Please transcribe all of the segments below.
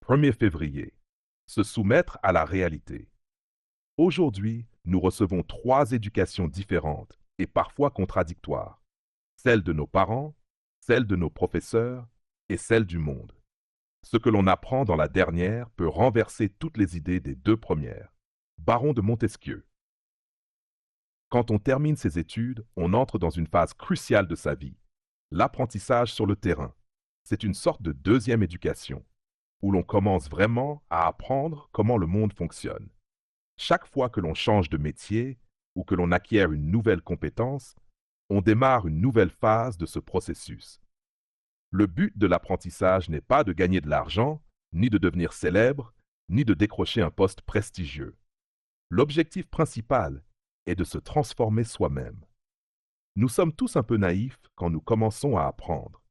1er février. Se soumettre à la réalité. Aujourd'hui, nous recevons trois éducations différentes et parfois contradictoires. Celle de nos parents, celle de nos professeurs et celle du monde. Ce que l'on apprend dans la dernière peut renverser toutes les idées des deux premières. Baron de Montesquieu. Quand on termine ses études, on entre dans une phase cruciale de sa vie, l'apprentissage sur le terrain. C'est une sorte de deuxième éducation, où l'on commence vraiment à apprendre comment le monde fonctionne. Chaque fois que l'on change de métier ou que l'on acquiert une nouvelle compétence, on démarre une nouvelle phase de ce processus. Le but de l'apprentissage n'est pas de gagner de l'argent, ni de devenir célèbre, ni de décrocher un poste prestigieux. L'objectif principal est de se transformer soi-même. Nous sommes tous un peu naïfs quand nous commençons à apprendre.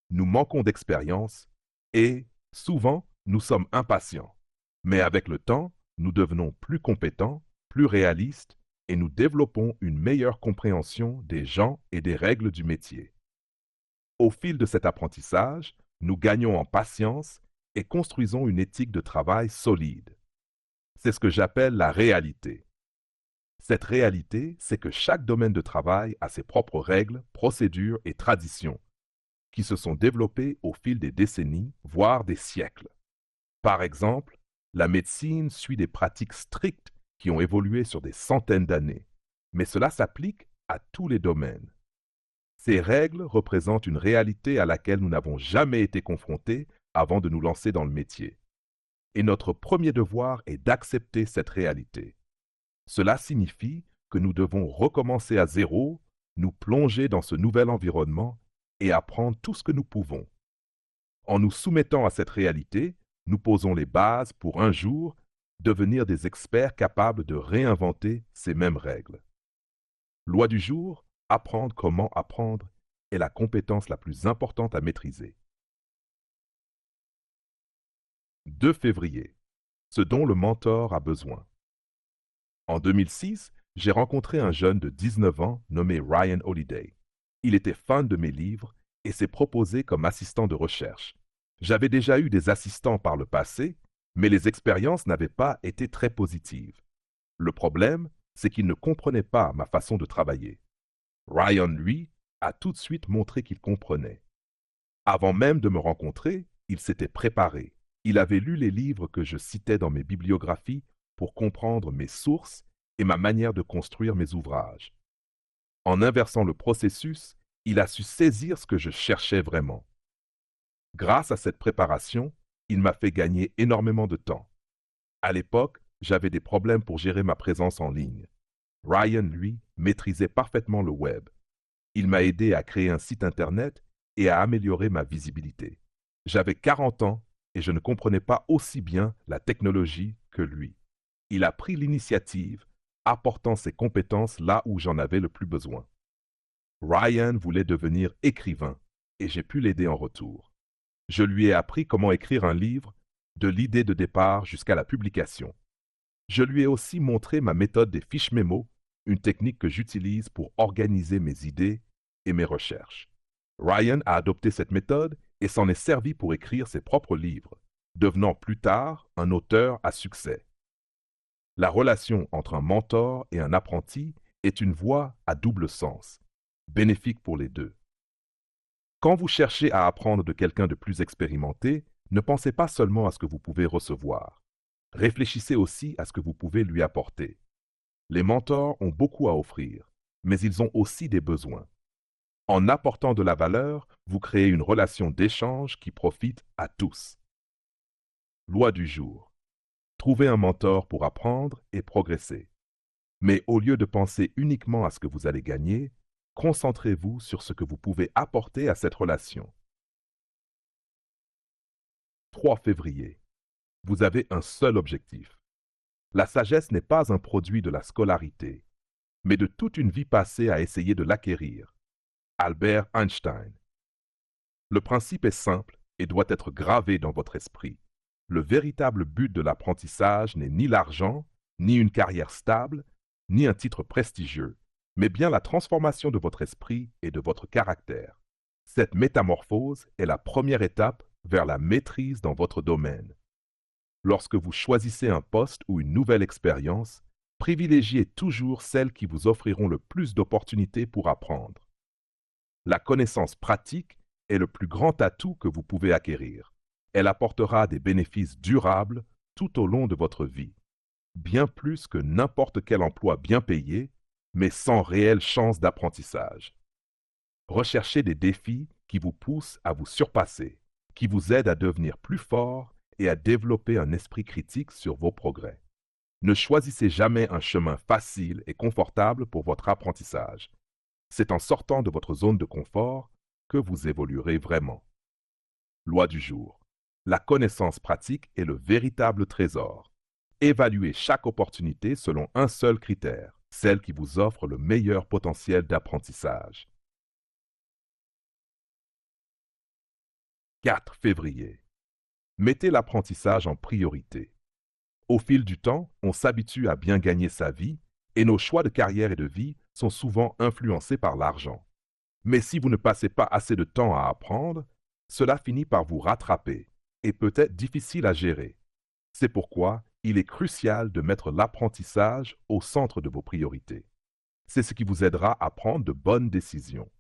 Nous manquons d'expérience et, souvent, nous sommes impatients. Mais avec le temps, nous devenons plus compétents, plus réalistes et nous développons une meilleure compréhension des gens et des règles du métier. Au fil de cet apprentissage, nous gagnons en patience et construisons une éthique de travail solide. C'est ce que j'appelle la réalité. Cette réalité, c'est que chaque domaine de travail a ses propres règles, procédures et traditions qui se sont développées au fil des décennies, voire des siècles. Par exemple, la médecine suit des pratiques strictes qui ont évolué sur des centaines d'années, mais cela s'applique à tous les domaines. Ces règles représentent une réalité à laquelle nous n'avons jamais été confrontés avant de nous lancer dans le métier. Et notre premier devoir est d'accepter cette réalité. Cela signifie que nous devons recommencer à zéro, nous plonger dans ce nouvel environnement et apprendre tout ce que nous pouvons. En nous soumettant à cette réalité, nous posons les bases pour un jour devenir des experts capables de réinventer ces mêmes règles. Loi du jour, apprendre comment apprendre est la compétence la plus importante à maîtriser. 2 février. Ce dont le mentor a besoin. En 2006, j'ai rencontré un jeune de 19 ans nommé Ryan Holiday. Il était fan de mes livres et s'est proposé comme assistant de recherche. J'avais déjà eu des assistants par le passé, mais les expériences n'avaient pas été très positives. Le problème, c'est qu'il ne comprenait pas ma façon de travailler. Ryan, lui, a tout de suite montré qu'il comprenait. Avant même de me rencontrer, il s'était préparé. Il avait lu les livres que je citais dans mes bibliographies pour comprendre mes sources et ma manière de construire mes ouvrages. En inversant le processus, il a su saisir ce que je cherchais vraiment. Grâce à cette préparation, il m'a fait gagner énormément de temps. À l'époque, j'avais des problèmes pour gérer ma présence en ligne. Ryan, lui, maîtrisait parfaitement le web. Il m'a aidé à créer un site Internet et à améliorer ma visibilité. J'avais 40 ans et je ne comprenais pas aussi bien la technologie que lui. Il a pris l'initiative, apportant ses compétences là où j'en avais le plus besoin. Ryan voulait devenir écrivain et j'ai pu l'aider en retour. Je lui ai appris comment écrire un livre, de l'idée de départ jusqu'à la publication. Je lui ai aussi montré ma méthode des fiches mémo, une technique que j'utilise pour organiser mes idées et mes recherches. Ryan a adopté cette méthode et s'en est servi pour écrire ses propres livres, devenant plus tard un auteur à succès. La relation entre un mentor et un apprenti est une voie à double sens, bénéfique pour les deux. Quand vous cherchez à apprendre de quelqu'un de plus expérimenté, ne pensez pas seulement à ce que vous pouvez recevoir. Réfléchissez aussi à ce que vous pouvez lui apporter. Les mentors ont beaucoup à offrir, mais ils ont aussi des besoins. En apportant de la valeur, vous créez une relation d'échange qui profite à tous. Loi du jour. Trouvez un mentor pour apprendre et progresser. Mais au lieu de penser uniquement à ce que vous allez gagner, concentrez-vous sur ce que vous pouvez apporter à cette relation. 3 février. Vous avez un seul objectif. La sagesse n'est pas un produit de la scolarité, mais de toute une vie passée à essayer de l'acquérir. Albert Einstein. Le principe est simple et doit être gravé dans votre esprit. Le véritable but de l'apprentissage n'est ni l'argent, ni une carrière stable, ni un titre prestigieux, mais bien la transformation de votre esprit et de votre caractère. Cette métamorphose est la première étape vers la maîtrise dans votre domaine. Lorsque vous choisissez un poste ou une nouvelle expérience, privilégiez toujours celles qui vous offriront le plus d'opportunités pour apprendre. La connaissance pratique est le plus grand atout que vous pouvez acquérir. Elle apportera des bénéfices durables tout au long de votre vie, bien plus que n'importe quel emploi bien payé, mais sans réelle chance d'apprentissage. Recherchez des défis qui vous poussent à vous surpasser, qui vous aident à devenir plus fort et à développer un esprit critique sur vos progrès. Ne choisissez jamais un chemin facile et confortable pour votre apprentissage. C'est en sortant de votre zone de confort que vous évoluerez vraiment. Loi du jour. La connaissance pratique est le véritable trésor. Évaluez chaque opportunité selon un seul critère, celle qui vous offre le meilleur potentiel d'apprentissage. 4 février. Mettez l'apprentissage en priorité. Au fil du temps, on s'habitue à bien gagner sa vie et nos choix de carrière et de vie sont souvent influencés par l'argent. Mais si vous ne passez pas assez de temps à apprendre, cela finit par vous rattraper et peut être difficile à gérer. C'est pourquoi il est crucial de mettre l'apprentissage au centre de vos priorités. C'est ce qui vous aidera à prendre de bonnes décisions.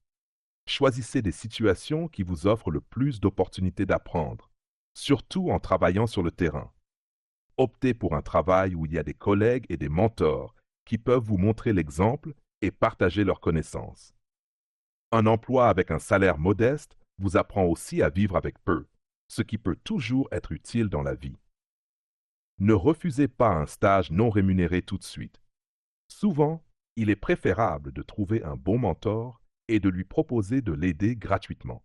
Choisissez des situations qui vous offrent le plus d'opportunités d'apprendre, surtout en travaillant sur le terrain. Optez pour un travail où il y a des collègues et des mentors qui peuvent vous montrer l'exemple et partager leurs connaissances. Un emploi avec un salaire modeste vous apprend aussi à vivre avec peu, ce qui peut toujours être utile dans la vie. Ne refusez pas un stage non rémunéré tout de suite. Souvent, il est préférable de trouver un bon mentor et de lui proposer de l'aider gratuitement.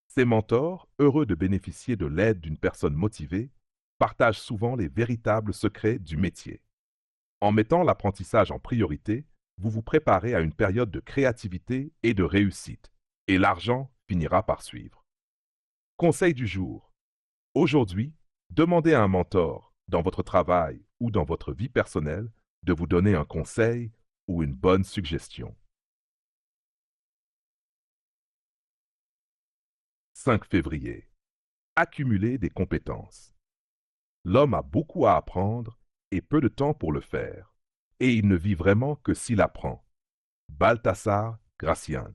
Ces mentors, heureux de bénéficier de l'aide d'une personne motivée, partagent souvent les véritables secrets du métier. En mettant l'apprentissage en priorité, vous vous préparez à une période de créativité et de réussite, et l'argent finira par suivre. Conseil du jour. Aujourd'hui, demandez à un mentor, dans votre travail ou dans votre vie personnelle, de vous donner un conseil ou une bonne suggestion. 5 février. Accumuler des compétences. L'homme a beaucoup à apprendre et peu de temps pour le faire, et il ne vit vraiment que s'il apprend. Balthasar Gracian.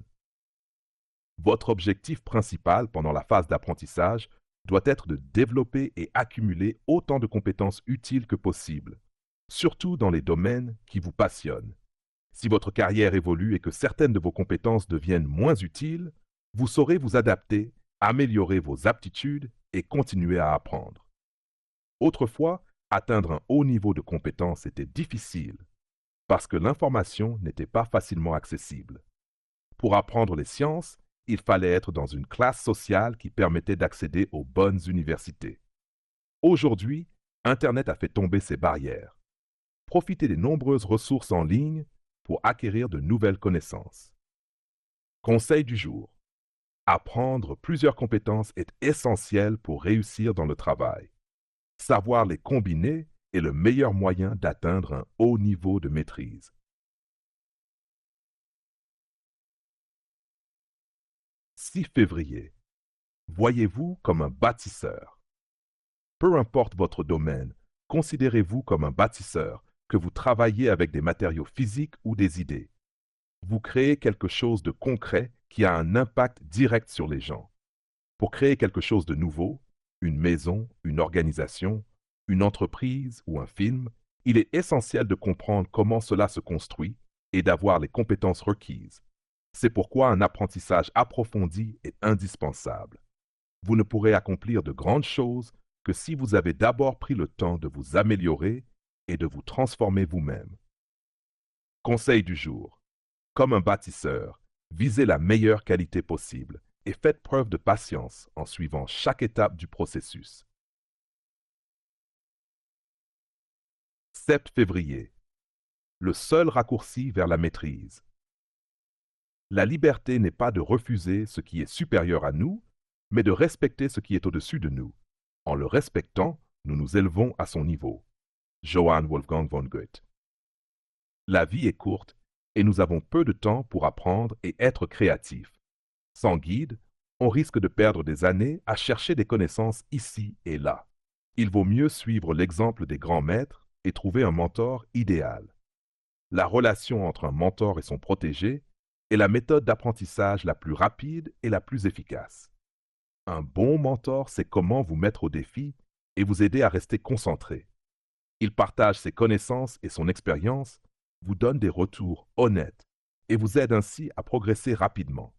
Votre objectif principal pendant la phase d'apprentissage doit être de développer et accumuler autant de compétences utiles que possible, surtout dans les domaines qui vous passionnent. Si votre carrière évolue et que certaines de vos compétences deviennent moins utiles, vous saurez vous adapter, améliorer vos aptitudes et continuer à apprendre. Autrefois, atteindre un haut niveau de compétence était difficile parce que l'information n'était pas facilement accessible. Pour apprendre les sciences, il fallait être dans une classe sociale qui permettait d'accéder aux bonnes universités. Aujourd'hui, Internet a fait tomber ces barrières. Profitez des nombreuses ressources en ligne pour acquérir de nouvelles connaissances. Conseil du jour. Apprendre plusieurs compétences est essentiel pour réussir dans le travail. Savoir les combiner est le meilleur moyen d'atteindre un haut niveau de maîtrise. 6 février. Voyez-vous comme un bâtisseur. Peu importe votre domaine, considérez-vous comme un bâtisseur, que vous travaillez avec des matériaux physiques ou des idées. Vous créez quelque chose de concret qui a un impact direct sur les gens. Pour créer quelque chose de nouveau, une maison, une organisation, une entreprise ou un film, il est essentiel de comprendre comment cela se construit et d'avoir les compétences requises. C'est pourquoi un apprentissage approfondi est indispensable. Vous ne pourrez accomplir de grandes choses que si vous avez d'abord pris le temps de vous améliorer et de vous transformer vous-même. Conseil du jour. Comme un bâtisseur, visez la meilleure qualité possible et faites preuve de patience en suivant chaque étape du processus. 7 février. Le seul raccourci vers la maîtrise. La liberté n'est pas de refuser ce qui est supérieur à nous, mais de respecter ce qui est au-dessus de nous. En le respectant, nous nous élevons à son niveau. Johann Wolfgang von Goethe. La vie est courte et nous avons peu de temps pour apprendre et être créatifs. Sans guide, on risque de perdre des années à chercher des connaissances ici et là. Il vaut mieux suivre l'exemple des grands maîtres et trouver un mentor idéal. La relation entre un mentor et son protégé est la méthode d'apprentissage la plus rapide et la plus efficace. Un bon mentor sait comment vous mettre au défi et vous aider à rester concentré. Il partage ses connaissances et son expérience, vous donne des retours honnêtes et vous aide ainsi à progresser rapidement.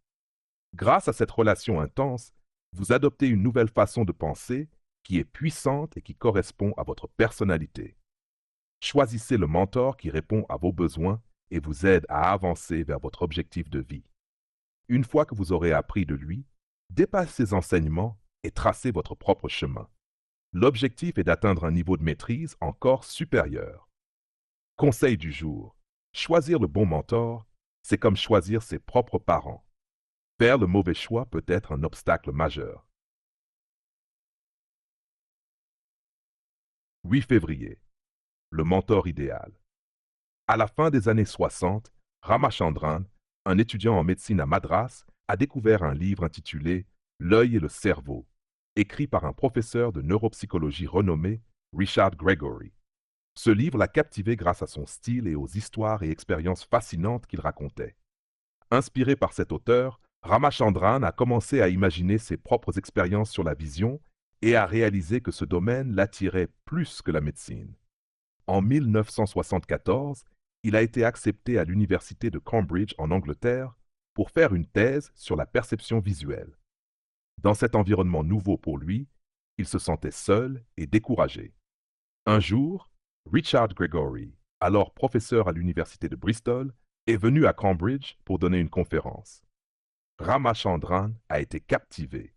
Grâce à cette relation intense, vous adoptez une nouvelle façon de penser qui est puissante et qui correspond à votre personnalité. Choisissez le mentor qui répond à vos besoins et vous aide à avancer vers votre objectif de vie. Une fois que vous aurez appris de lui, dépassez ses enseignements et tracez votre propre chemin. L'objectif est d'atteindre un niveau de maîtrise encore supérieur. Conseil du jour. Choisir le bon mentor, c'est comme choisir ses propres parents. Faire le mauvais choix peut être un obstacle majeur. 8 février. Le mentor idéal. À la fin des années 60, Ramachandran, un étudiant en médecine à Madras, a découvert un livre intitulé L'œil et le cerveau, écrit par un professeur de neuropsychologie renommé, Richard Gregory. Ce livre l'a captivé grâce à son style et aux histoires et expériences fascinantes qu'il racontait. Inspiré par cet auteur, Ramachandran a commencé à imaginer ses propres expériences sur la vision et a réalisé que ce domaine l'attirait plus que la médecine. En 1974, il a été accepté à l'université de Cambridge en Angleterre pour faire une thèse sur la perception visuelle. Dans cet environnement nouveau pour lui, il se sentait seul et découragé. Un jour, Richard Gregory, alors professeur à l'université de Bristol, est venu à Cambridge pour donner une conférence. Ramachandran a été captivé.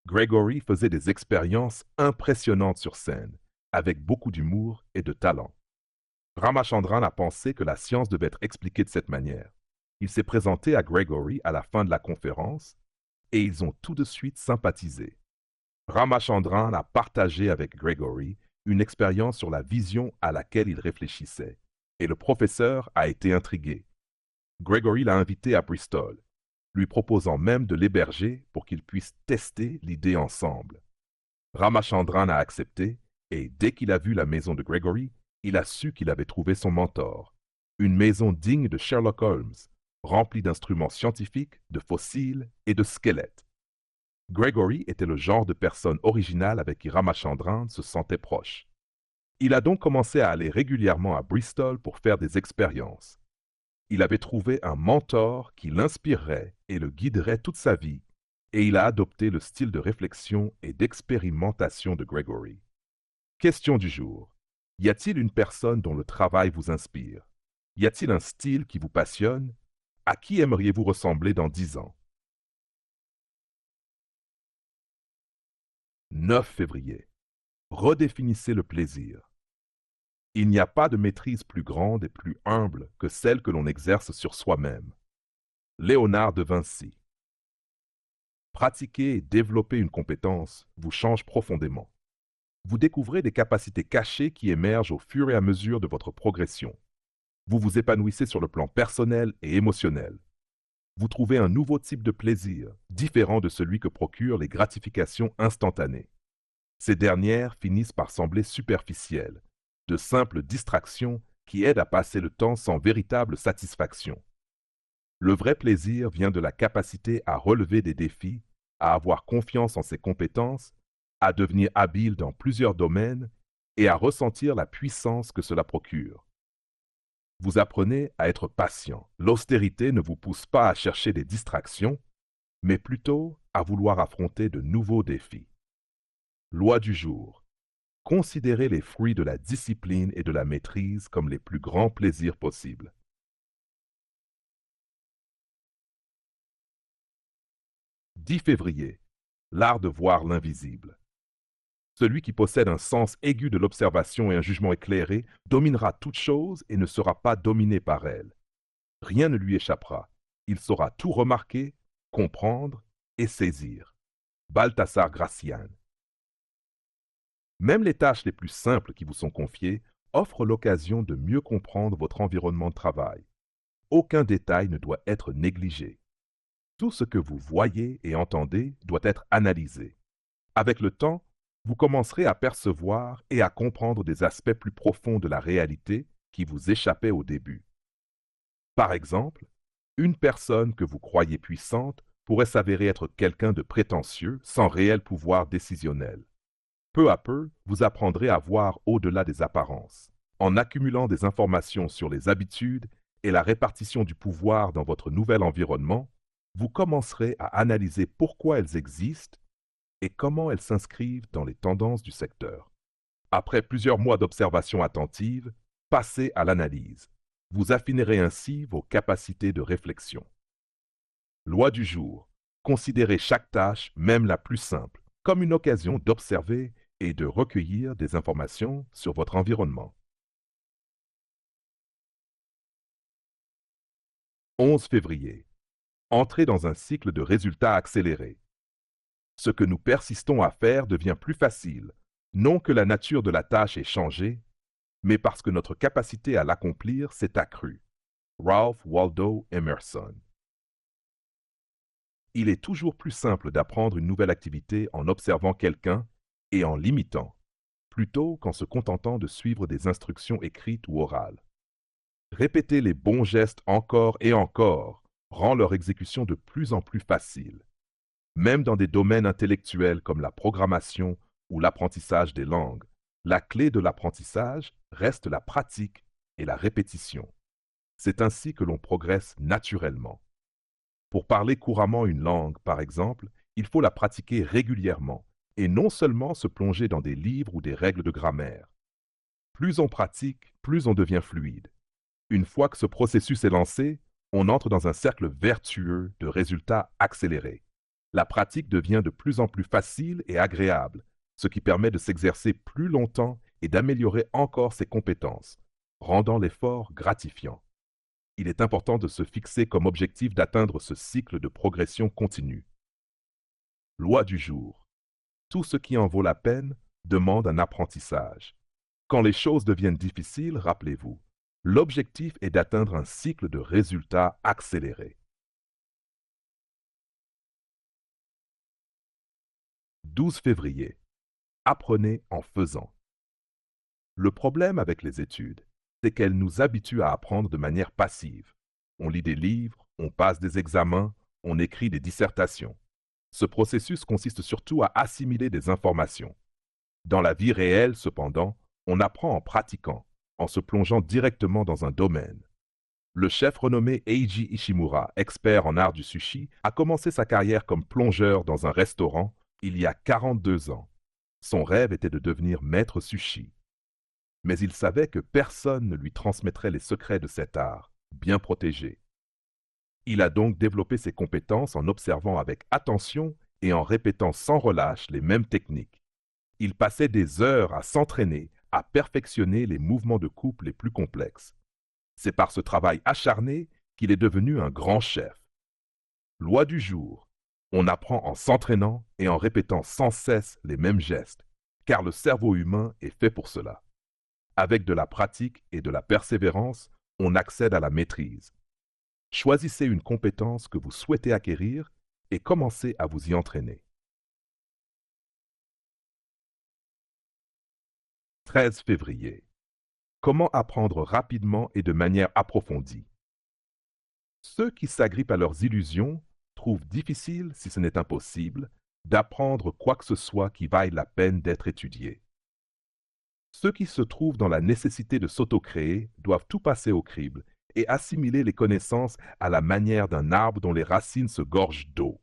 Gregory faisait des expériences impressionnantes sur scène, avec beaucoup d'humour et de talent. Ramachandran a pensé que la science devait être expliquée de cette manière. Il s'est présenté à Gregory à la fin de la conférence et ils ont tout de suite sympathisé. Ramachandran a partagé avec Gregory une expérience sur la vision à laquelle il réfléchissait, et le professeur a été intrigué. Gregory l'a invité à Bristol, lui proposant même de l'héberger pour qu'ils puissent tester l'idée ensemble. Ramachandran a accepté, et dès qu'il a vu la maison de Gregory, il a su qu'il avait trouvé son mentor. Une maison digne de Sherlock Holmes, remplie d'instruments scientifiques, de fossiles et de squelettes. Gregory était le genre de personne originale avec qui Ramachandran se sentait proche. Il a donc commencé à aller régulièrement à Bristol pour faire des expériences. Il avait trouvé un mentor qui l'inspirerait et le guiderait toute sa vie, et il a adopté le style de réflexion et d'expérimentation de Gregory. Question du jour. Y a-t-il une personne dont le travail vous inspire? Y a-t-il un style qui vous passionne? À qui aimeriez-vous ressembler dans 10 ans? 9 février. Redéfinissez le plaisir. Il n'y a pas de maîtrise plus grande et plus humble que celle que l'on exerce sur soi-même. Léonard de Vinci. Pratiquer et développer une compétence vous change profondément. Vous découvrez des capacités cachées qui émergent au fur et à mesure de votre progression. Vous vous épanouissez sur le plan personnel et émotionnel. Vous trouvez un nouveau type de plaisir, différent de celui que procurent les gratifications instantanées. Ces dernières finissent par sembler superficielles, de simples distractions qui aident à passer le temps sans véritable satisfaction. Le vrai plaisir vient de la capacité à relever des défis, à avoir confiance en ses compétences, à devenir habile dans plusieurs domaines et à ressentir la puissance que cela procure. Vous apprenez à être patient. L'austérité ne vous pousse pas à chercher des distractions, mais plutôt à vouloir affronter de nouveaux défis. Loi du jour. Considérez les fruits de la discipline et de la maîtrise comme les plus grands plaisirs possibles. 10 février. L'art de voir l'invisible. Celui qui possède un sens aigu de l'observation et un jugement éclairé dominera toute chose et ne sera pas dominé par elle. Rien ne lui échappera. Il saura tout remarquer, comprendre et saisir. Balthasar Gracian. Même les tâches les plus simples qui vous sont confiées offrent l'occasion de mieux comprendre votre environnement de travail. Aucun détail ne doit être négligé. Tout ce que vous voyez et entendez doit être analysé. Avec le temps, Vous commencerez à percevoir et à comprendre des aspects plus profonds de la réalité qui vous échappaient au début. Par exemple, une personne que vous croyez puissante pourrait s'avérer être quelqu'un de prétentieux sans réel pouvoir décisionnel. Peu à peu, vous apprendrez à voir au-delà des apparences. En accumulant des informations sur les habitudes et la répartition du pouvoir dans votre nouvel environnement, vous commencerez à analyser pourquoi elles existent et comment elles s'inscrivent dans les tendances du secteur. Après plusieurs mois d'observation attentive, passez à l'analyse. Vous affinerez ainsi vos capacités de réflexion. Loi du jour. Considérez chaque tâche, même la plus simple, comme une occasion d'observer et de recueillir des informations sur votre environnement. 11 février. Entrez dans un cycle de résultats accélérés. Ce que nous persistons à faire devient plus facile, non que la nature de la tâche ait changé, mais parce que notre capacité à l'accomplir s'est accrue. Ralph Waldo Emerson. Il est toujours plus simple d'apprendre une nouvelle activité en observant quelqu'un et en l'imitant, plutôt qu'en se contentant de suivre des instructions écrites ou orales. Répéter les bons gestes encore et encore rend leur exécution de plus en plus facile. Même dans des domaines intellectuels comme la programmation ou l'apprentissage des langues, la clé de l'apprentissage reste la pratique et la répétition. C'est ainsi que l'on progresse naturellement. Pour parler couramment une langue, par exemple, il faut la pratiquer régulièrement et non seulement se plonger dans des livres ou des règles de grammaire. Plus on pratique, plus on devient fluide. Une fois que ce processus est lancé, on entre dans un cercle vertueux de résultats accélérés. La pratique devient de plus en plus facile et agréable, ce qui permet de s'exercer plus longtemps et d'améliorer encore ses compétences, rendant l'effort gratifiant. Il est important de se fixer comme objectif d'atteindre ce cycle de progression continue. Loi du jour. Tout ce qui en vaut la peine demande un apprentissage. Quand les choses deviennent difficiles, rappelez-vous, l'objectif est d'atteindre un cycle de résultats accélérés. 12 février. Apprenez en faisant. Le problème avec les études, c'est qu'elles nous habituent à apprendre de manière passive. On lit des livres, on passe des examens, on écrit des dissertations. Ce processus consiste surtout à assimiler des informations. Dans la vie réelle, cependant, on apprend en pratiquant, en se plongeant directement dans un domaine. Le chef renommé Eiji Ishimura, expert en art du sushi, a commencé sa carrière comme plongeur dans un restaurant il y a 42 ans. Son rêve était de devenir maître sushi. Mais il savait que personne ne lui transmettrait les secrets de cet art, bien protégé. Il a donc développé ses compétences en observant avec attention et en répétant sans relâche les mêmes techniques. Il passait des heures à s'entraîner, à perfectionner les mouvements de coupe les plus complexes. C'est par ce travail acharné qu'il est devenu un grand chef. Loi du jour. On apprend en s'entraînant et en répétant sans cesse les mêmes gestes, car le cerveau humain est fait pour cela. Avec de la pratique et de la persévérance, on accède à la maîtrise. Choisissez une compétence que vous souhaitez acquérir et commencez à vous y entraîner. 13 février. Comment apprendre rapidement et de manière approfondie? Ceux qui s'agrippent à leurs illusions trouvent difficile, si ce n'est impossible, d'apprendre quoi que ce soit qui vaille la peine d'être étudié. Ceux qui se trouvent dans la nécessité de s'auto-créer doivent tout passer au crible et assimiler les connaissances à la manière d'un arbre dont les racines se gorgent d'eau.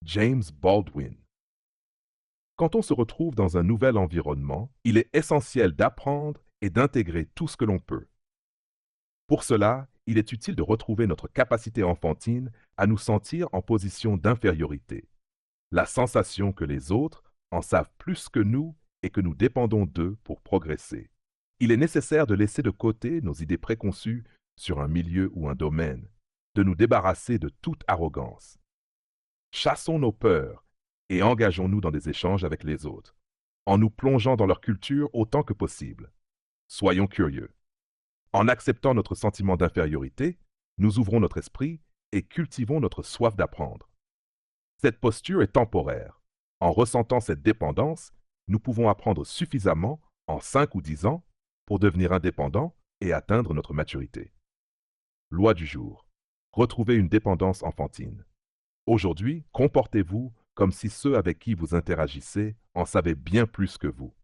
James Baldwin. Quand on se retrouve dans un nouvel environnement, il est essentiel d'apprendre et d'intégrer tout ce que l'on peut. Pour cela, il est utile de retrouver notre capacité enfantine à nous sentir en position d'infériorité, la sensation que les autres en savent plus que nous et que nous dépendons d'eux pour progresser. Il est nécessaire de laisser de côté nos idées préconçues sur un milieu ou un domaine, de nous débarrasser de toute arrogance. Chassons nos peurs et engageons-nous dans des échanges avec les autres, en nous plongeant dans leur culture autant que possible. Soyons curieux. En acceptant notre sentiment d'infériorité, nous ouvrons notre esprit et cultivons notre soif d'apprendre. Cette posture est temporaire. En ressentant cette dépendance, nous pouvons apprendre suffisamment en 5 ou 10 ans pour devenir indépendants et atteindre notre maturité. Loi du jour. Retrouvez une dépendance enfantine. Aujourd'hui, comportez-vous comme si ceux avec qui vous interagissez en savaient bien plus que vous.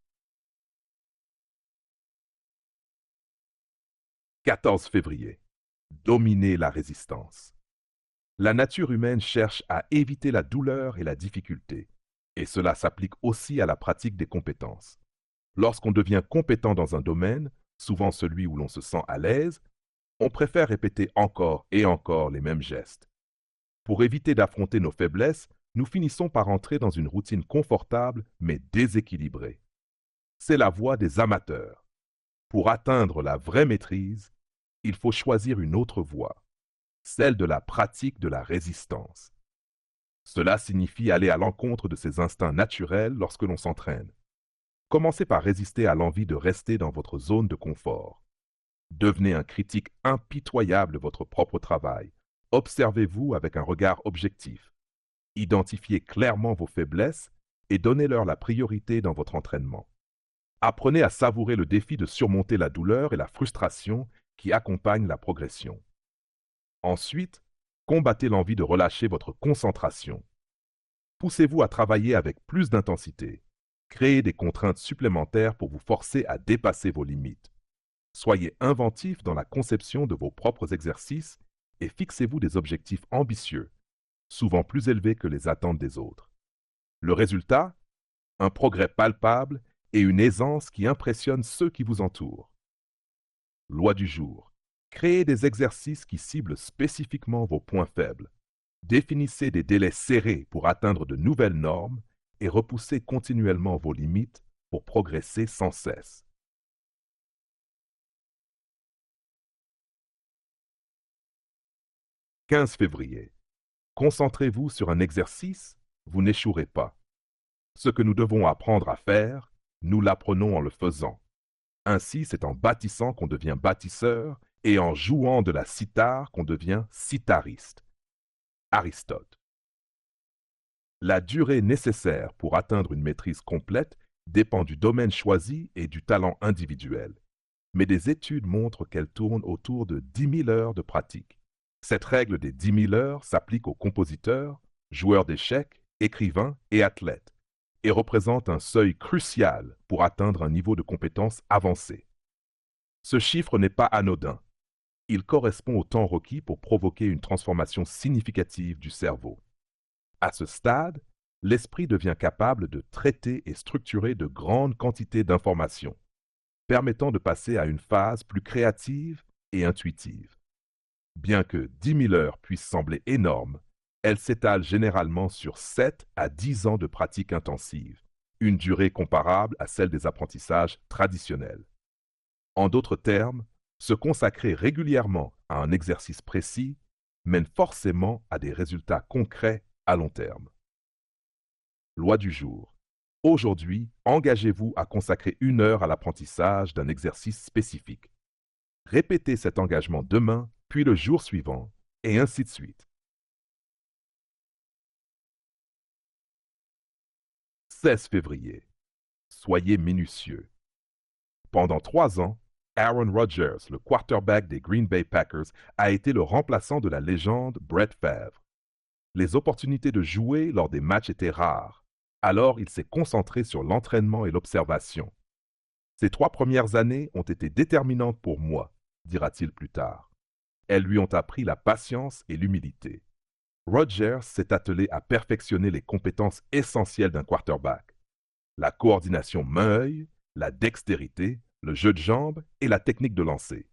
14 février. Dominer la résistance. La nature humaine cherche à éviter la douleur et la difficulté, et cela s'applique aussi à la pratique des compétences. Lorsqu'on devient compétent dans un domaine, souvent celui où l'on se sent à l'aise, on préfère répéter encore et encore les mêmes gestes. Pour éviter d'affronter nos faiblesses, nous finissons par entrer dans une routine confortable mais déséquilibrée. C'est la voie des amateurs. Pour atteindre la vraie maîtrise, il faut choisir une autre voie, celle de la pratique de la résistance. Cela signifie aller à l'encontre de ses instincts naturels lorsque l'on s'entraîne. Commencez par résister à l'envie de rester dans votre zone de confort. Devenez un critique impitoyable de votre propre travail. Observez-vous avec un regard objectif. Identifiez clairement vos faiblesses et donnez-leur la priorité dans votre entraînement. Apprenez à savourer le défi de surmonter la douleur et la frustration qui accompagnent la progression. Ensuite, combattez l'envie de relâcher votre concentration. Poussez-vous à travailler avec plus d'intensité. Créez des contraintes supplémentaires pour vous forcer à dépasser vos limites. Soyez inventif dans la conception de vos propres exercices et fixez-vous des objectifs ambitieux, souvent plus élevés que les attentes des autres. Le résultat? Un progrès palpable et une aisance qui impressionne ceux qui vous entourent. Loi du jour. Créez des exercices qui ciblent spécifiquement vos points faibles. Définissez des délais serrés pour atteindre de nouvelles normes et repoussez continuellement vos limites pour progresser sans cesse. 15 février. Concentrez-vous sur un exercice, vous n'échouerez pas. Ce que nous devons apprendre à faire, nous l'apprenons en le faisant. Ainsi, c'est en bâtissant qu'on devient bâtisseur et en jouant de la cithare qu'on devient cithariste. Aristote. La durée nécessaire pour atteindre une maîtrise complète dépend du domaine choisi et du talent individuel. Mais des études montrent qu'elle tourne autour de 10 000 heures de pratique. Cette règle des 10 000 heures s'applique aux compositeurs, joueurs d'échecs, écrivains et athlètes, et représente un seuil crucial pour atteindre un niveau de compétence avancé. Ce chiffre n'est pas anodin. Il correspond au temps requis pour provoquer une transformation significative du cerveau. À ce stade, l'esprit devient capable de traiter et structurer de grandes quantités d'informations, permettant de passer à une phase plus créative et intuitive. Bien que 10 000 heures puissent sembler énormes, elles s'étalent généralement sur 7 à 10 ans de pratique intensive, une durée comparable à celle des apprentissages traditionnels. En d'autres termes, se consacrer régulièrement à un exercice précis mène forcément à des résultats concrets à long terme. Loi du jour. Aujourd'hui, engagez-vous à consacrer 1 heure à l'apprentissage d'un exercice spécifique. Répétez cet engagement demain, puis le jour suivant, et ainsi de suite. 16 février. Soyez minutieux. Pendant 3 ans, Aaron Rodgers, le quarterback des Green Bay Packers, a été le remplaçant de la légende Brett Favre. Les opportunités de jouer lors des matchs étaient rares, alors il s'est concentré sur l'entraînement et l'observation. Ces 3 premières années ont été déterminantes pour moi, dira-t-il plus tard. Elles lui ont appris la patience et l'humilité. Rodgers s'est attelé à perfectionner les compétences essentielles d'un quarterback. La coordination main-œil, la dextérité, le jeu de jambes et la technique de lancer.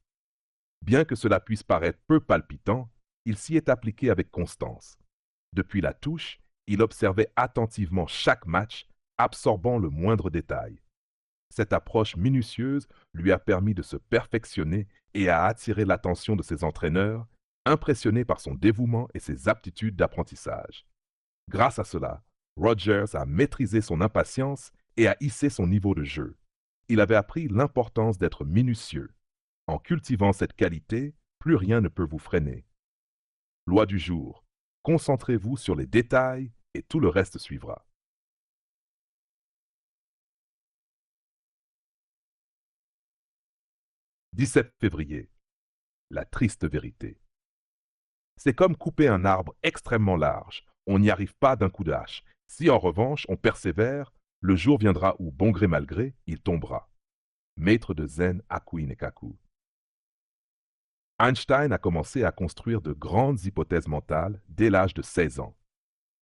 Bien que cela puisse paraître peu palpitant, il s'y est appliqué avec constance. Depuis la touche, il observait attentivement chaque match, absorbant le moindre détail. Cette approche minutieuse lui a permis de se perfectionner et a attiré l'attention de ses entraîneurs, impressionnés par son dévouement et ses aptitudes d'apprentissage. Grâce à cela, Rodgers a maîtrisé son impatience et a hissé son niveau de jeu. Il avait appris l'importance d'être minutieux. En cultivant cette qualité, plus rien ne peut vous freiner. Loi du jour. Concentrez-vous sur les détails et tout le reste suivra. 17 février. La triste vérité. C'est comme couper un arbre extrêmement large. On n'y arrive pas d'un coup de hache. Si en revanche on persévère, le jour viendra où, bon gré mal gré, il tombera. Maître de Zen Hakuin Nekaku. Einstein a commencé à construire de grandes hypothèses mentales dès l'âge de 16 ans.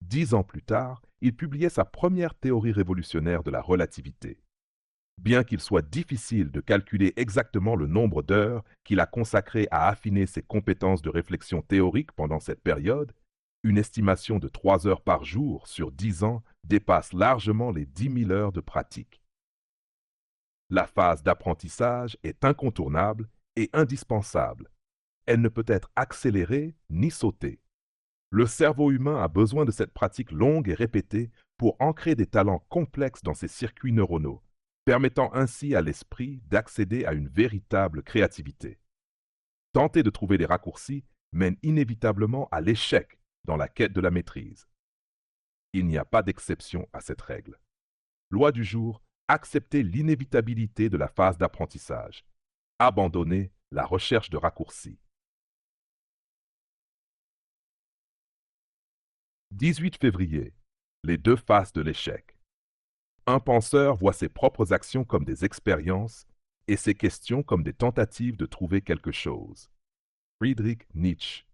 10 ans plus tard, il publiait sa première théorie révolutionnaire de la relativité. Bien qu'il soit difficile de calculer exactement le nombre d'heures qu'il a consacré à affiner ses compétences de réflexion théorique pendant cette période, une estimation de 3 heures par jour sur 10 ans dépasse largement les 10 000 heures de pratique. La phase d'apprentissage est incontournable et indispensable. Elle ne peut être accélérée ni sautée. Le cerveau humain a besoin de cette pratique longue et répétée pour ancrer des talents complexes dans ses circuits neuronaux, permettant ainsi à l'esprit d'accéder à une véritable créativité. Tenter de trouver des raccourcis mène inévitablement à l'échec dans la quête de la maîtrise. Il n'y a pas d'exception à cette règle. Loi du jour, accepter l'inévitabilité de la phase d'apprentissage. Abandonner la recherche de raccourcis. 18 février. Les deux faces de l'échec. Un penseur voit ses propres actions comme des expériences et ses questions comme des tentatives de trouver quelque chose. Friedrich Nietzsche.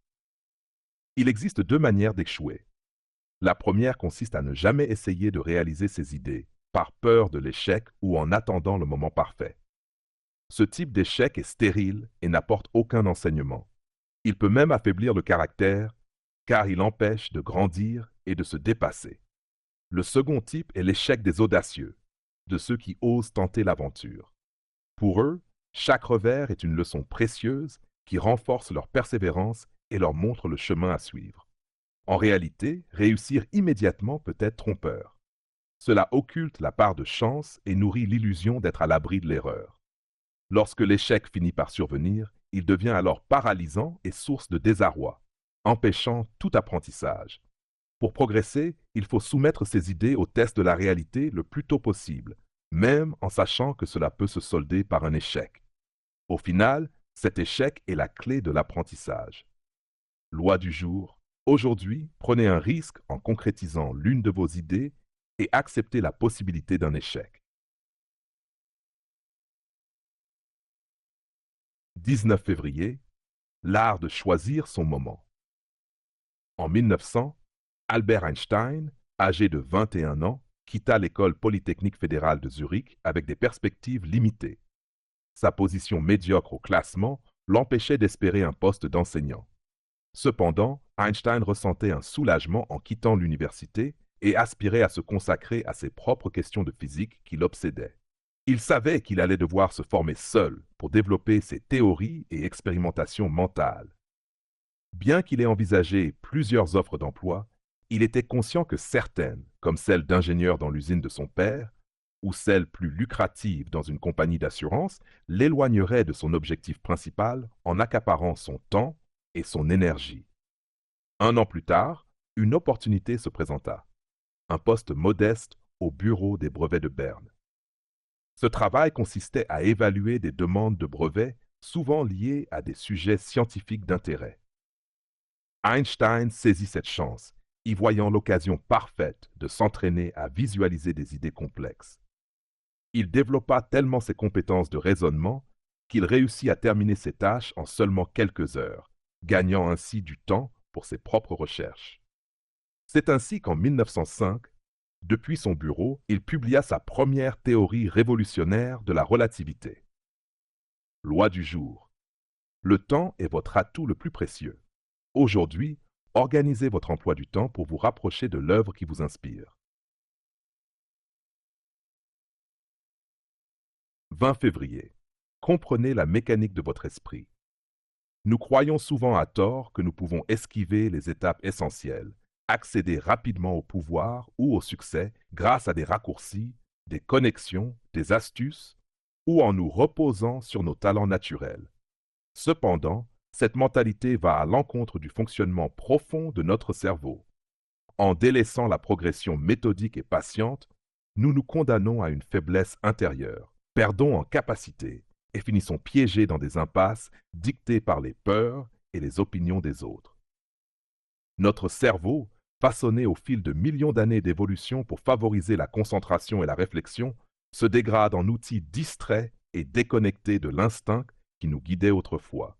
Il existe deux manières d'échouer. La première consiste à ne jamais essayer de réaliser ses idées, par peur de l'échec ou en attendant le moment parfait. Ce type d'échec est stérile et n'apporte aucun enseignement. Il peut même affaiblir le caractère, car il empêche de grandir et de se dépasser. Le second type est l'échec des audacieux, de ceux qui osent tenter l'aventure. Pour eux, chaque revers est une leçon précieuse qui renforce leur persévérance et leur montre le chemin à suivre. En réalité, réussir immédiatement peut être trompeur. Cela occulte la part de chance et nourrit l'illusion d'être à l'abri de l'erreur. Lorsque l'échec finit par survenir, il devient alors paralysant et source de désarroi, empêchant tout apprentissage. Pour progresser, il faut soumettre ses idées au test de la réalité le plus tôt possible, même en sachant que cela peut se solder par un échec. Au final, cet échec est la clé de l'apprentissage. Loi du jour. Aujourd'hui, prenez un risque en concrétisant l'une de vos idées et acceptez la possibilité d'un échec. 19 février. L'art de choisir son moment. En 1900, Albert Einstein, âgé de 21 ans, quitta l'École polytechnique fédérale de Zurich avec des perspectives limitées. Sa position médiocre au classement l'empêchait d'espérer un poste d'enseignant. Cependant, Einstein ressentait un soulagement en quittant l'université et aspirait à se consacrer à ses propres questions de physique qui l'obsédaient. Il savait qu'il allait devoir se former seul pour développer ses théories et expérimentations mentales. Bien qu'il ait envisagé plusieurs offres d'emploi, il était conscient que certaines, comme celle d'ingénieur dans l'usine de son père, ou celle plus lucrative dans une compagnie d'assurance, l'éloigneraient de son objectif principal en accaparant son temps et son énergie. Un an plus tard, une opportunité se présenta. Un poste modeste au bureau des brevets de Berne. Ce travail consistait à évaluer des demandes de brevets souvent liées à des sujets scientifiques d'intérêt. Einstein saisit cette chance, y voyant l'occasion parfaite de s'entraîner à visualiser des idées complexes. Il développa tellement ses compétences de raisonnement qu'il réussit à terminer ses tâches en seulement quelques heures, gagnant ainsi du temps pour ses propres recherches. C'est ainsi qu'en 1905, depuis son bureau, il publia sa première théorie révolutionnaire de la relativité. Loi du jour. Le temps est votre atout le plus précieux. Aujourd'hui, organisez votre emploi du temps pour vous rapprocher de l'œuvre qui vous inspire. 20 février. Comprenez la mécanique de votre esprit. Nous croyons souvent à tort que nous pouvons esquiver les étapes essentielles, accéder rapidement au pouvoir ou au succès grâce à des raccourcis, des connexions, des astuces, ou en nous reposant sur nos talents naturels. Cependant, cette mentalité va à l'encontre du fonctionnement profond de notre cerveau. En délaissant la progression méthodique et patiente, nous nous condamnons à une faiblesse intérieure, perdons en capacité et finissons piégés dans des impasses dictées par les peurs et les opinions des autres. Notre cerveau, façonné au fil de millions d'années d'évolution pour favoriser la concentration et la réflexion, se dégrade en outil distrait et déconnecté de l'instinct qui nous guidait autrefois.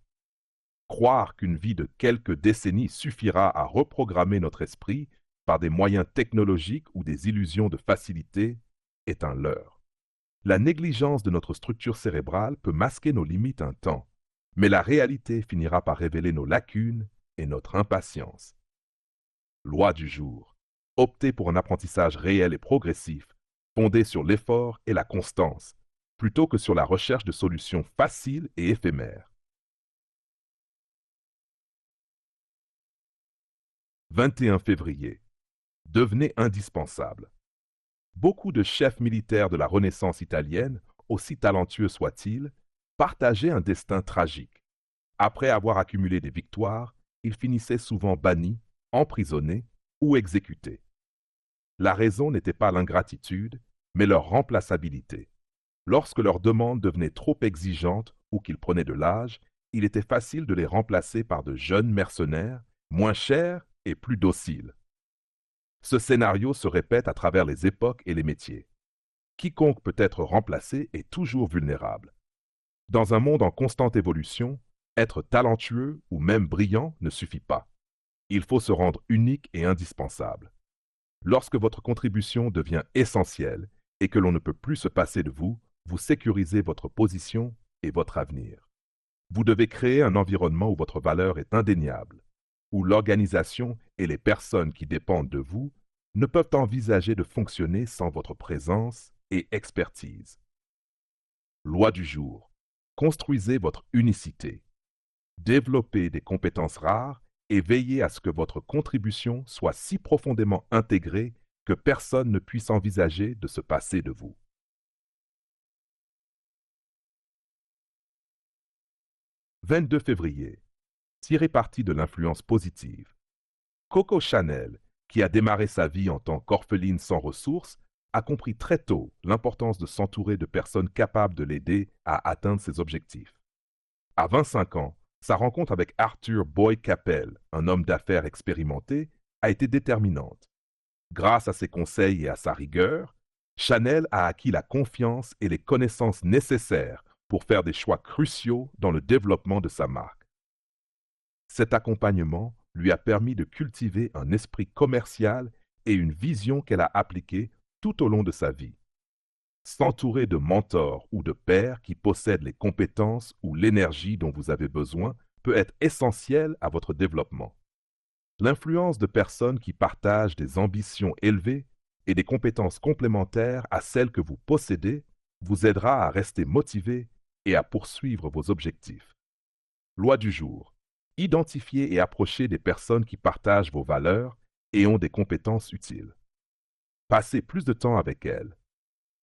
Croire qu'une vie de quelques décennies suffira à reprogrammer notre esprit par des moyens technologiques ou des illusions de facilité est un leurre. La négligence de notre structure cérébrale peut masquer nos limites un temps, mais la réalité finira par révéler nos lacunes et notre impatience. Loi du jour. Optez pour un apprentissage réel et progressif, fondé sur l'effort et la constance, plutôt que sur la recherche de solutions faciles et éphémères. 21 février. Devenez indispensable. Beaucoup de chefs militaires de la Renaissance italienne, aussi talentueux soient-ils, partageaient un destin tragique. Après avoir accumulé des victoires, ils finissaient souvent bannis, emprisonnés ou exécutés. La raison n'était pas l'ingratitude, mais leur remplaçabilité. Lorsque leurs demandes devenaient trop exigeantes ou qu'ils prenaient de l'âge, il était facile de les remplacer par de jeunes mercenaires, moins chers et plus dociles. Ce scénario se répète à travers les époques et les métiers. Quiconque peut être remplacé est toujours vulnérable. Dans un monde en constante évolution, être talentueux ou même brillant ne suffit pas. Il faut se rendre unique et indispensable. Lorsque votre contribution devient essentielle et que l'on ne peut plus se passer de vous, vous sécurisez votre position et votre avenir. Vous devez créer un environnement où votre valeur est indéniable, où l'organisation et les personnes qui dépendent de vous ne peuvent envisager de fonctionner sans votre présence et expertise. Loi du jour. Construisez votre unicité. Développez des compétences rares et veillez à ce que votre contribution soit si profondément intégrée que personne ne puisse envisager de se passer de vous. 22 février. Tirez parti de l'influence positive. Coco Chanel, qui a démarré sa vie en tant qu'orpheline sans ressources, a compris très tôt l'importance de s'entourer de personnes capables de l'aider à atteindre ses objectifs. À 25 ans, sa rencontre avec Arthur Boyd Capel, un homme d'affaires expérimenté, a été déterminante. Grâce à ses conseils et à sa rigueur, Chanel a acquis la confiance et les connaissances nécessaires pour faire des choix cruciaux dans le développement de sa marque. Cet accompagnement lui a permis de cultiver un esprit commercial et une vision qu'elle a appliquée tout au long de sa vie. S'entourer de mentors ou de pairs qui possèdent les compétences ou l'énergie dont vous avez besoin peut être essentiel à votre développement. L'influence de personnes qui partagent des ambitions élevées et des compétences complémentaires à celles que vous possédez vous aidera à rester motivé et à poursuivre vos objectifs. Loi du jour. Identifiez et approchez des personnes qui partagent vos valeurs et ont des compétences utiles. Passez plus de temps avec elles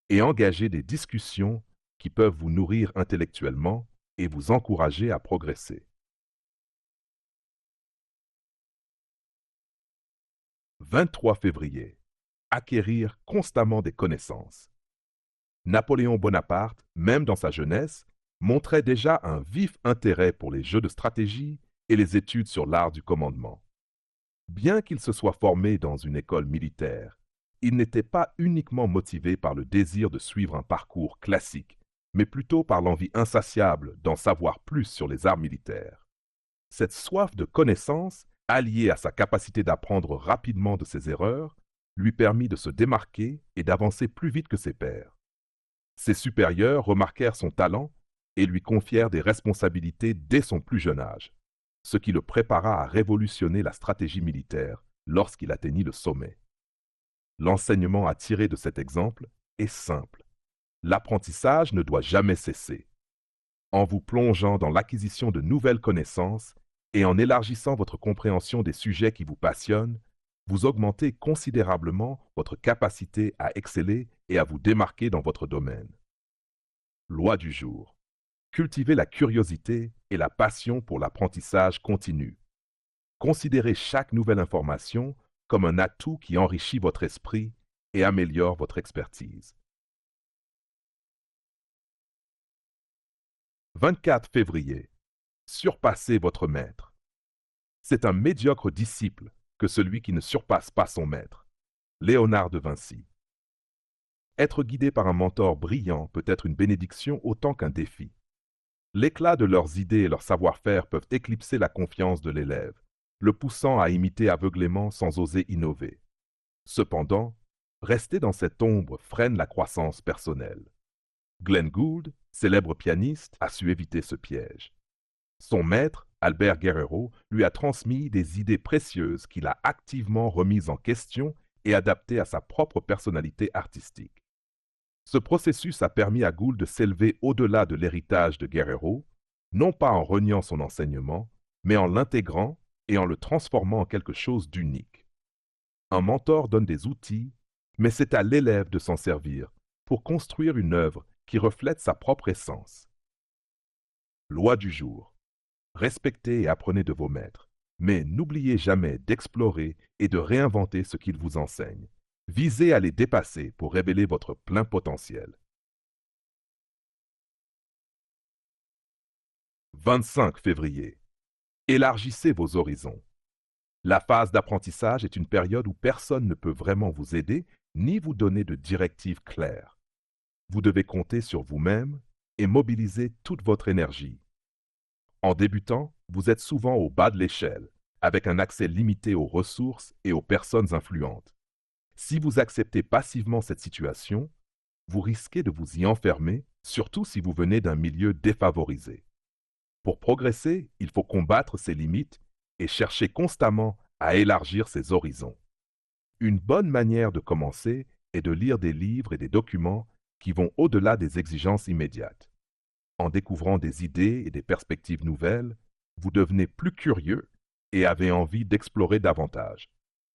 et engagez des discussions qui peuvent vous nourrir intellectuellement et vous encourager à progresser. 23 février. Acquérir constamment des connaissances. Napoléon Bonaparte, même dans sa jeunesse, montrait déjà un vif intérêt pour les jeux de stratégie et les études sur l'art du commandement. Bien qu'il se soit formé dans une école militaire, il n'était pas uniquement motivé par le désir de suivre un parcours classique, mais plutôt par l'envie insatiable d'en savoir plus sur les arts militaires. Cette soif de connaissance, alliée à sa capacité d'apprendre rapidement de ses erreurs, lui permit de se démarquer et d'avancer plus vite que ses pairs. Ses supérieurs remarquèrent son talent et lui confièrent des responsabilités dès son plus jeune âge, ce qui le prépara à révolutionner la stratégie militaire lorsqu'il atteignit le sommet. L'enseignement à tirer de cet exemple est simple. L'apprentissage ne doit jamais cesser. En vous plongeant dans l'acquisition de nouvelles connaissances et en élargissant votre compréhension des sujets qui vous passionnent, vous augmentez considérablement votre capacité à exceller et à vous démarquer dans votre domaine. Loi du jour. Cultivez la curiosité et la passion pour l'apprentissage continu. Considérez chaque nouvelle information comme un atout qui enrichit votre esprit et améliore votre expertise. 24 février. Surpassez votre maître. C'est un médiocre disciple que celui qui ne surpasse pas son maître. Léonard de Vinci. Être guidé par un mentor brillant peut être une bénédiction autant qu'un défi. L'éclat de leurs idées et leur savoir-faire peuvent éclipser la confiance de l'élève, le poussant à imiter aveuglément sans oser innover. Cependant, rester dans cette ombre freine la croissance personnelle. Glenn Gould, célèbre pianiste, a su éviter ce piège. Son maître, Albert Guerrero, lui a transmis des idées précieuses qu'il a activement remises en question et adaptées à sa propre personnalité artistique. Ce processus a permis à Gould de s'élever au-delà de l'héritage de Guerrero, non pas en reniant son enseignement, mais en l'intégrant et en le transformant en quelque chose d'unique. Un mentor donne des outils, mais c'est à l'élève de s'en servir pour construire une œuvre qui reflète sa propre essence. Loi du jour. Respectez et apprenez de vos maîtres, mais n'oubliez jamais d'explorer et de réinventer ce qu'ils vous enseignent. Visez à les dépasser pour révéler votre plein potentiel. 25 février. Élargissez vos horizons. La phase d'apprentissage est une période où personne ne peut vraiment vous aider ni vous donner de directives claires. Vous devez compter sur vous-même et mobiliser toute votre énergie. En débutant, vous êtes souvent au bas de l'échelle, avec un accès limité aux ressources et aux personnes influentes. Si vous acceptez passivement cette situation, vous risquez de vous y enfermer, surtout si vous venez d'un milieu défavorisé. Pour progresser, il faut combattre ses limites et chercher constamment à élargir ses horizons. Une bonne manière de commencer est de lire des livres et des documents qui vont au-delà des exigences immédiates. En découvrant des idées et des perspectives nouvelles, vous devenez plus curieux et avez envie d'explorer davantage.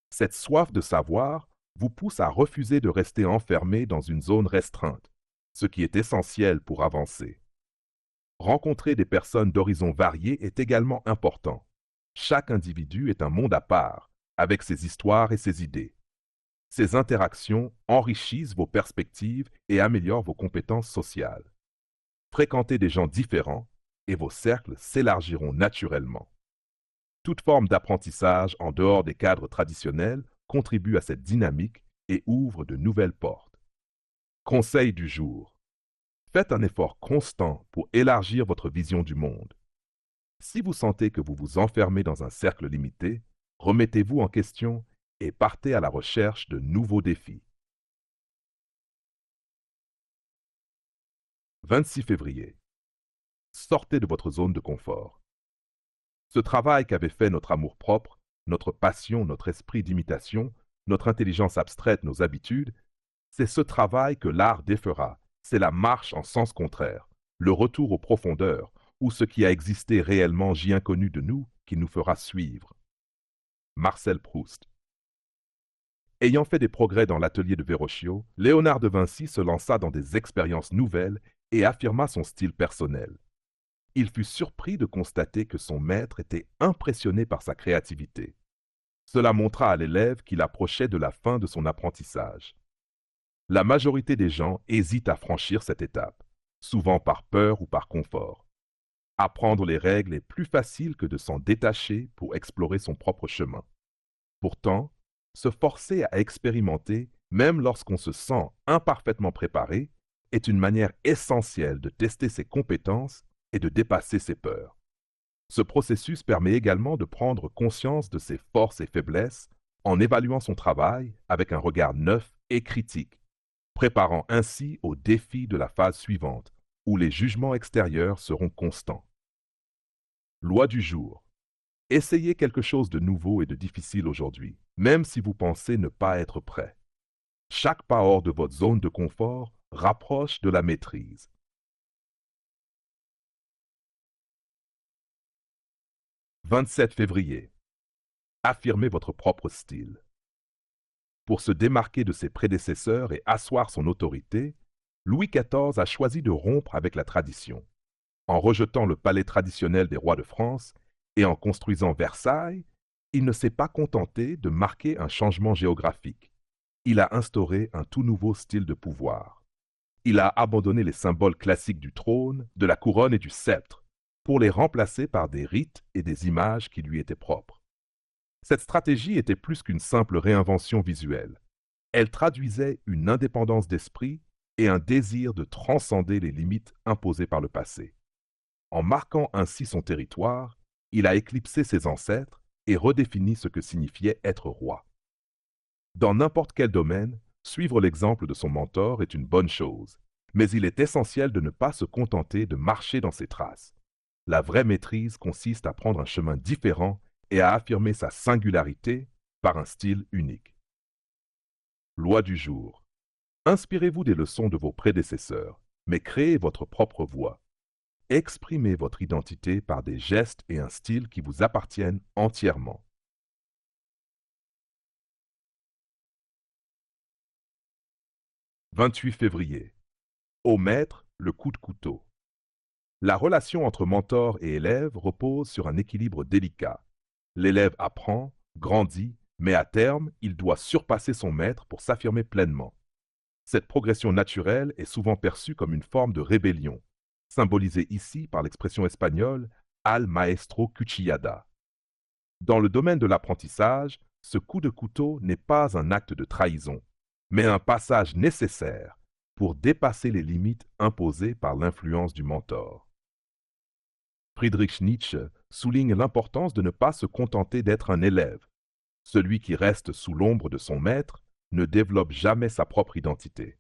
Cette soif de savoir vous pousse à refuser de rester enfermé dans une zone restreinte, ce qui est essentiel pour avancer. Rencontrer des personnes d'horizons variés est également important. Chaque individu est un monde à part, avec ses histoires et ses idées. Ces interactions enrichissent vos perspectives et améliorent vos compétences sociales. Fréquentez des gens différents et vos cercles s'élargiront naturellement. Toute forme d'apprentissage en dehors des cadres traditionnels contribue à cette dynamique et ouvre de nouvelles portes. Conseil du jour. Faites un effort constant pour élargir votre vision du monde. Si vous sentez que vous vous enfermez dans un cercle limité, remettez-vous en question et partez à la recherche de nouveaux défis. 26 février. Sortez de votre zone de confort. Ce travail qu'avait fait notre amour-propre, notre passion, notre esprit d'imitation, notre intelligence abstraite, nos habitudes, c'est ce travail que l'art défera, c'est la marche en sens contraire, le retour aux profondeurs, où ce qui a existé réellement j'y inconnu de nous, qui nous fera suivre. Marcel Proust. Ayant fait des progrès dans l'atelier de Verrocchio, Léonard de Vinci se lança dans des expériences nouvelles et affirma son style personnel. Il fut surpris de constater que son maître était impressionné par sa créativité. Cela montra à l'élève qu'il approchait de la fin de son apprentissage. La majorité des gens hésitent à franchir cette étape, souvent par peur ou par confort. Apprendre les règles est plus facile que de s'en détacher pour explorer son propre chemin. Pourtant, se forcer à expérimenter, même lorsqu'on se sent imparfaitement préparé, est une manière essentielle de tester ses compétences et de dépasser ses peurs. Ce processus permet également de prendre conscience de ses forces et faiblesses en évaluant son travail avec un regard neuf et critique, préparant ainsi aux défis de la phase suivante, où les jugements extérieurs seront constants. Loi du jour. Essayez quelque chose de nouveau et de difficile aujourd'hui, même si vous pensez ne pas être prêt. Chaque pas hors de votre zone de confort rapproche de la maîtrise. 27 février. Affirmez votre propre style. Pour se démarquer de ses prédécesseurs et asseoir son autorité, Louis XIV a choisi de rompre avec la tradition. En rejetant le palais traditionnel des rois de France et en construisant Versailles, il ne s'est pas contenté de marquer un changement géographique. Il a instauré un tout nouveau style de pouvoir. Il a abandonné les symboles classiques du trône, de la couronne et du sceptre pour les remplacer par des rites et des images qui lui étaient propres. Cette stratégie était plus qu'une simple réinvention visuelle. Elle traduisait une indépendance d'esprit et un désir de transcender les limites imposées par le passé. En marquant ainsi son territoire, il a éclipsé ses ancêtres et redéfini ce que signifiait être roi. Dans n'importe quel domaine, suivre l'exemple de son mentor est une bonne chose, mais il est essentiel de ne pas se contenter de marcher dans ses traces. La vraie maîtrise consiste à prendre un chemin différent et à affirmer sa singularité par un style unique. Loi du jour. Inspirez-vous des leçons de vos prédécesseurs, mais créez votre propre voix. Exprimez votre identité par des gestes et un style qui vous appartiennent entièrement. 28 février. Au maître, le coup de couteau. La relation entre mentor et élève repose sur un équilibre délicat. L'élève apprend, grandit, mais à terme, il doit surpasser son maître pour s'affirmer pleinement. Cette progression naturelle est souvent perçue comme une forme de rébellion, symbolisée ici par l'expression espagnole al maestro cuchillada. Dans le domaine de l'apprentissage, ce coup de couteau n'est pas un acte de trahison, mais un passage nécessaire pour dépasser les limites imposées par l'influence du mentor. Friedrich Nietzsche souligne l'importance de ne pas se contenter d'être un élève. Celui qui reste sous l'ombre de son maître ne développe jamais sa propre identité.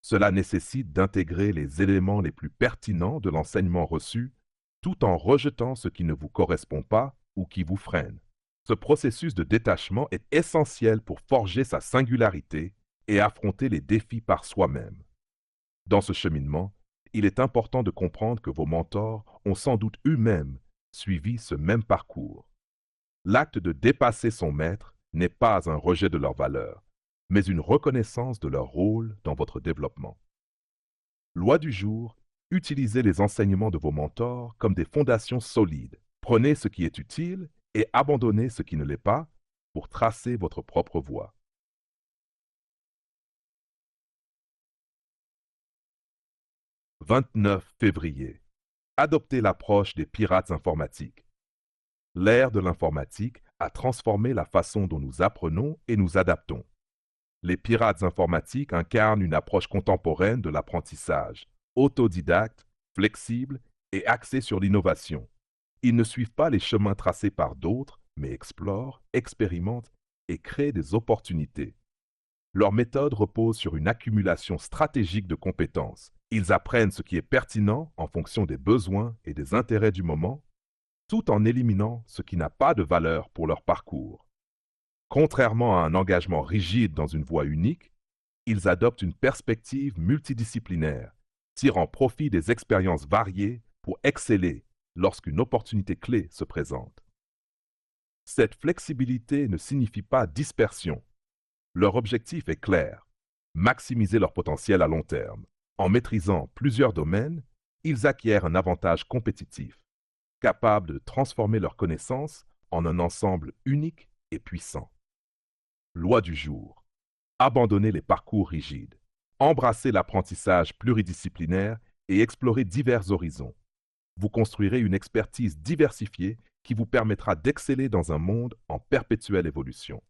Cela nécessite d'intégrer les éléments les plus pertinents de l'enseignement reçu, tout en rejetant ce qui ne vous correspond pas ou qui vous freine. Ce processus de détachement est essentiel pour forger sa singularité et affronter les défis par soi-même. Dans ce cheminement, il est important de comprendre que vos mentors ont sans doute eux-mêmes suivi ce même parcours. L'acte de dépasser son maître n'est pas un rejet de leur valeur, mais une reconnaissance de leur rôle dans votre développement. Loi du jour, utilisez les enseignements de vos mentors comme des fondations solides. Prenez ce qui est utile et abandonnez ce qui ne l'est pas pour tracer votre propre voie. 29 février. Adoptez l'approche des pirates informatiques. L'ère de l'informatique a transformé la façon dont nous apprenons et nous adaptons. Les pirates informatiques incarnent une approche contemporaine de l'apprentissage, autodidacte, flexible et axée sur l'innovation. Ils ne suivent pas les chemins tracés par d'autres, mais explorent, expérimentent et créent des opportunités. Leur méthode repose sur une accumulation stratégique de compétences. Ils apprennent ce qui est pertinent en fonction des besoins et des intérêts du moment, tout en éliminant ce qui n'a pas de valeur pour leur parcours. Contrairement à un engagement rigide dans une voie unique, ils adoptent une perspective multidisciplinaire, tirant profit des expériences variées pour exceller lorsqu'une opportunité clé se présente. Cette flexibilité ne signifie pas dispersion. Leur objectif est clair, maximiser leur potentiel à long terme. En maîtrisant plusieurs domaines, ils acquièrent un avantage compétitif, capable de transformer leurs connaissances en un ensemble unique et puissant. Loi du jour. Abandonnez les parcours rigides. Embrassez l'apprentissage pluridisciplinaire et explorez divers horizons. Vous construirez une expertise diversifiée qui vous permettra d'exceller dans un monde en perpétuelle évolution.